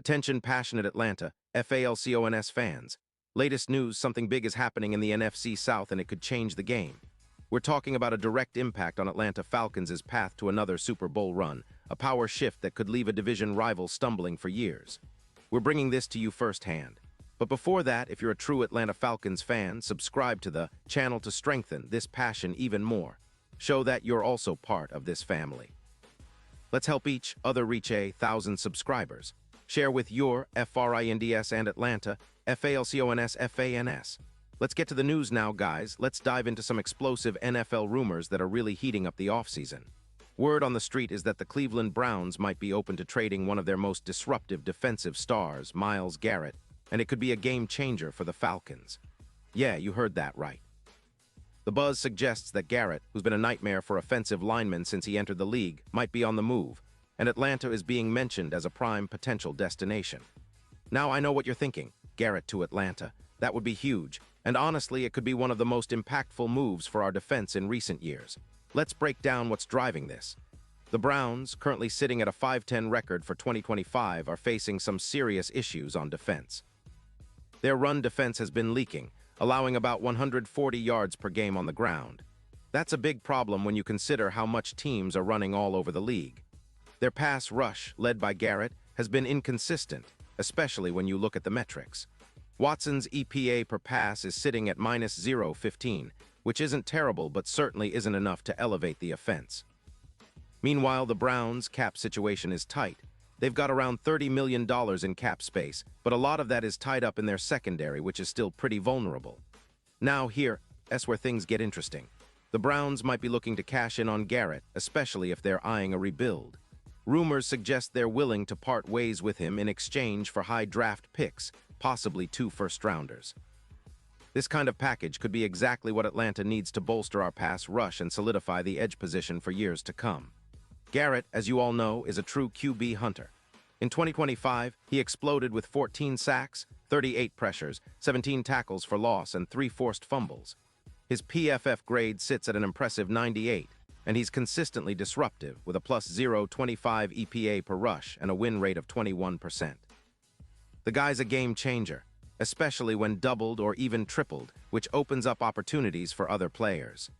Attention passionate Atlanta, Falcons fans. Latest news, something big is happening in the NFC South and it could change the game. We're talking about a direct impact on Atlanta Falcons' path to another Super Bowl run, a power shift that could leave a division rival stumbling for years. We're bringing this to you firsthand. But before that, if you're a true Atlanta Falcons fan, subscribe to the channel to strengthen this passion even more. Show that you're also part of this family. Let's help each other reach 1,000 subscribers. Share with your FRINDS and Atlanta, FALCONS, FANS. Let's get to the news now, guys. Let's dive into some explosive NFL rumors that are really heating up the offseason. Word on the street is that the Cleveland Browns might be open to trading one of their most disruptive defensive stars, Myles Garrett, and it could be a game changer for the Falcons. Yeah, you heard that right. The buzz suggests that Garrett, who's been a nightmare for offensive linemen since he entered the league, might be on the move, and Atlanta is being mentioned as a prime potential destination. Now I know what you're thinking, Garrett to Atlanta. That would be huge, and honestly, it could be one of the most impactful moves for our defense in recent years. Let's break down what's driving this. The Browns, currently sitting at a 5-10 record for 2025, are facing some serious issues on defense. Their run defense has been leaking, allowing about 140 yards per game on the ground. That's a big problem when you consider how much teams are running all over the league. Their pass rush, led by Garrett, has been inconsistent, especially when you look at the metrics. Watson's EPA per pass is sitting at -0.15, which isn't terrible but certainly isn't enough to elevate the offense. Meanwhile, the Browns' cap situation is tight. They've got around $30 million in cap space, but a lot of that is tied up in their secondary, which is still pretty vulnerable. Now here's where things get interesting. The Browns might be looking to cash in on Garrett, especially if they're eyeing a rebuild. Rumors suggest they're willing to part ways with him in exchange for high draft picks, possibly 2 first-rounders. This kind of package could be exactly what Atlanta needs to bolster our pass rush and solidify the edge position for years to come. Garrett, as you all know, is a true QB hunter. In 2025, he exploded with 14 sacks, 38 pressures, 17 tackles for loss, and 3 forced fumbles. His PFF grade sits at an impressive 98, and he's consistently disruptive with a +0.25 EPA per rush and a win rate of 21%. The guy's a game changer, especially when doubled or even tripled, which opens up opportunities for other players.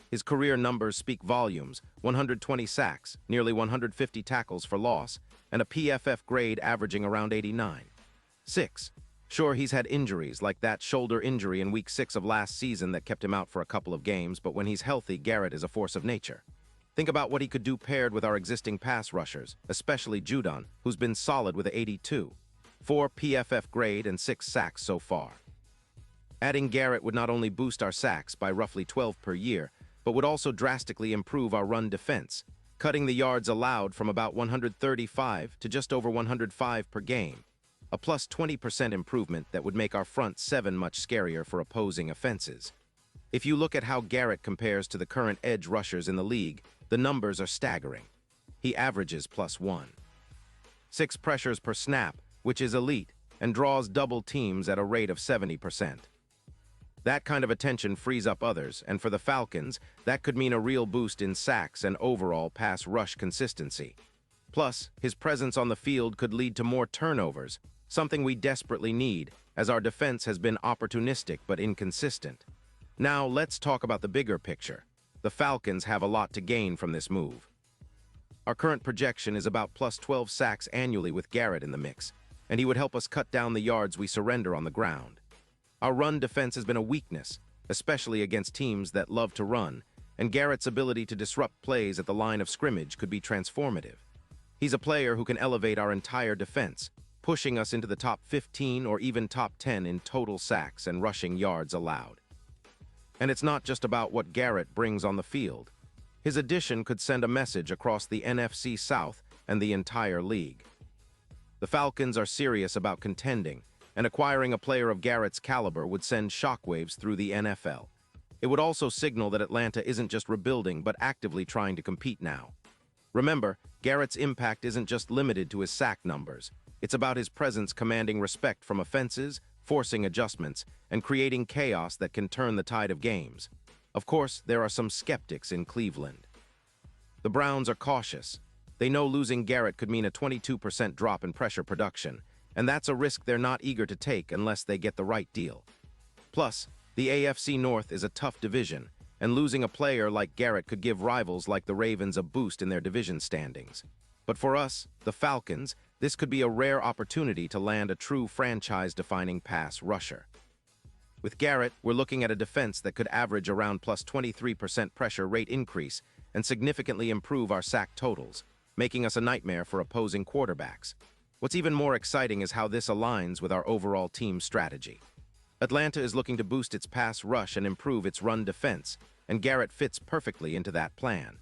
His career numbers speak volumes: 120 sacks, nearly 150 tackles for loss, and a PFF grade averaging around 89.6. Sure, he's had injuries, like that shoulder injury in Week 6 of last season that kept him out for a couple of games, but when he's healthy, Garrett is a force of nature. Think about what he could do paired with our existing pass rushers, especially Judon, who's been solid with an 82. 4 PFF grade and 6 sacks so far. Adding Garrett would not only boost our sacks by roughly 12 per year, but would also drastically improve our run defense, cutting the yards allowed from about 135 to just over 105 per game, a +20% improvement that would make our front 7 much scarier for opposing offenses. If you look at how Garrett compares to the current edge rushers in the league, the numbers are staggering. He averages +1.6 pressures per snap, which is elite, and draws double teams at a rate of 70%. That kind of attention frees up others, and for the Falcons, that could mean a real boost in sacks and overall pass rush consistency. Plus, his presence on the field could lead to more turnovers, something we desperately need, as our defense has been opportunistic but inconsistent. Now, let's talk about the bigger picture. The Falcons have a lot to gain from this move. Our current projection is about +12 sacks annually with Garrett in the mix, and he would help us cut down the yards we surrender on the ground. Our run defense has been a weakness, especially against teams that love to run, and Garrett's ability to disrupt plays at the line of scrimmage could be transformative. He's a player who can elevate our entire defense, pushing us into the top 15 or even top 10 in total sacks and rushing yards allowed. And it's not just about what Garrett brings on the field. His addition could send a message across the NFC South and the entire league. The Falcons are serious about contending, and acquiring a player of Garrett's caliber would send shockwaves through the NFL. It would also signal that Atlanta isn't just rebuilding but actively trying to compete now. Remember, Garrett's impact isn't just limited to his sack numbers. It's about his presence commanding respect from offenses, forcing adjustments, and creating chaos that can turn the tide of games. Of course, there are some skeptics in Cleveland. The Browns are cautious. They know losing Garrett could mean a 22% drop in pressure production, and that's a risk they're not eager to take unless they get the right deal. Plus, the AFC North is a tough division, and losing a player like Garrett could give rivals like the Ravens a boost in their division standings. But for us, the Falcons, this could be a rare opportunity to land a true franchise-defining pass rusher. With Garrett, we're looking at a defense that could average around plus 23% pressure rate increase and significantly improve our sack totals, making us a nightmare for opposing quarterbacks. What's even more exciting is how this aligns with our overall team strategy. Atlanta is looking to boost its pass rush and improve its run defense, and Garrett fits perfectly into that plan.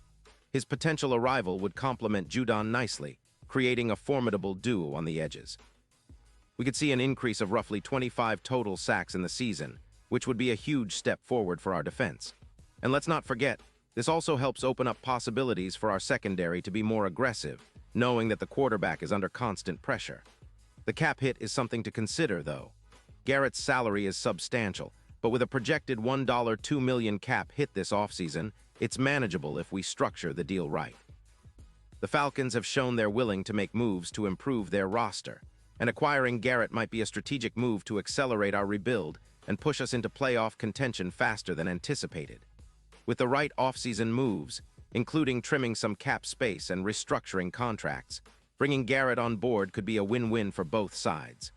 His potential arrival would complement Judon nicely, creating a formidable duo on the edges. We could see an increase of roughly 25 total sacks in the season, which would be a huge step forward for our defense. And let's not forget, this also helps open up possibilities for our secondary to be more aggressive, knowing that the quarterback is under constant pressure. The cap hit is something to consider, though. Garrett's salary is substantial, but with a projected $2 million cap hit this offseason, it's manageable if we structure the deal right. The Falcons have shown they're willing to make moves to improve their roster, and acquiring Garrett might be a strategic move to accelerate our rebuild and push us into playoff contention faster than anticipated. With the right offseason moves, including trimming some cap space and restructuring contracts, bringing Garrett on board could be a win-win for both sides.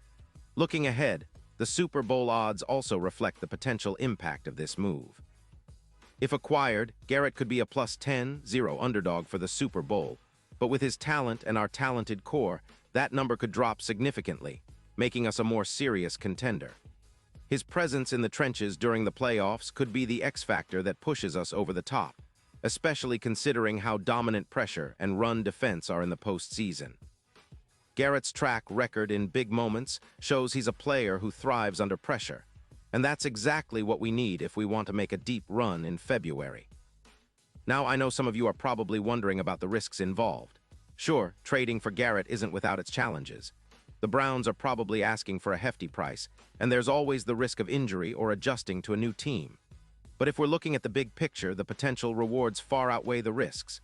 Looking ahead, the Super Bowl odds also reflect the potential impact of this move. If acquired, Garrett could be a plus 10-0 underdog for the Super Bowl, but with his talent and our talented core, that number could drop significantly, making us a more serious contender. His presence in the trenches during the playoffs could be the X factor that pushes us over the top, especially considering how dominant pressure and run defense are in the postseason. Garrett's track record in big moments shows he's a player who thrives under pressure, and that's exactly what we need if we want to make a deep run in February. Now, I know some of you are probably wondering about the risks involved. Sure, trading for Garrett isn't without its challenges. The Browns are probably asking for a hefty price, and there's always the risk of injury or adjusting to a new team. But if we're looking at the big picture, the potential rewards far outweigh the risks.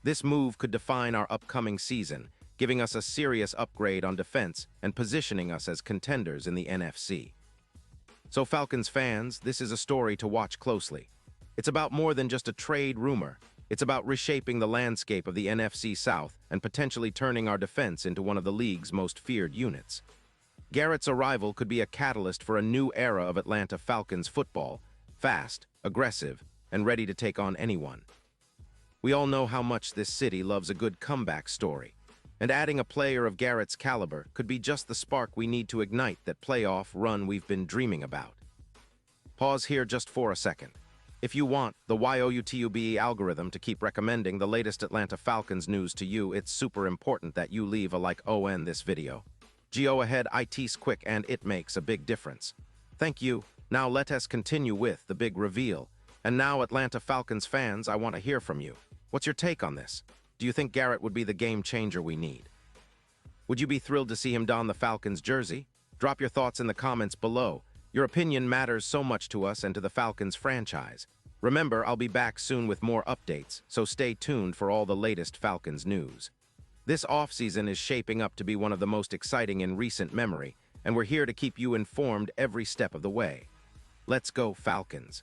This move could define our upcoming season, giving us a serious upgrade on defense and positioning us as contenders in the NFC. So Falcons fans, this is a story to watch closely. It's about more than just a trade rumor. It's about reshaping the landscape of the NFC South and potentially turning our defense into one of the league's most feared units. Garrett's arrival could be a catalyst for a new era of Atlanta Falcons football, fast, aggressive, and ready to take on anyone. We all know how much this city loves a good comeback story, and adding a player of Garrett's caliber could be just the spark we need to ignite that playoff run we've been dreaming about. Pause here just for a second. If you want the YouTube algorithm to keep recommending the latest Atlanta Falcons news to you, it's super important that you leave a like on this video. Go ahead, it's quick and it makes a big difference. Thank you. Now let us continue with the big reveal. And now, Atlanta Falcons fans, I want to hear from you. What's your take on this? Do you think Garrett would be the game changer we need? Would you be thrilled to see him don the Falcons jersey? Drop your thoughts in the comments below. Your opinion matters so much to us and to the Falcons franchise. Remember, I'll be back soon with more updates, so stay tuned for all the latest Falcons news. This offseason is shaping up to be one of the most exciting in recent memory, and we're here to keep you informed every step of the way. Let's go, Falcons!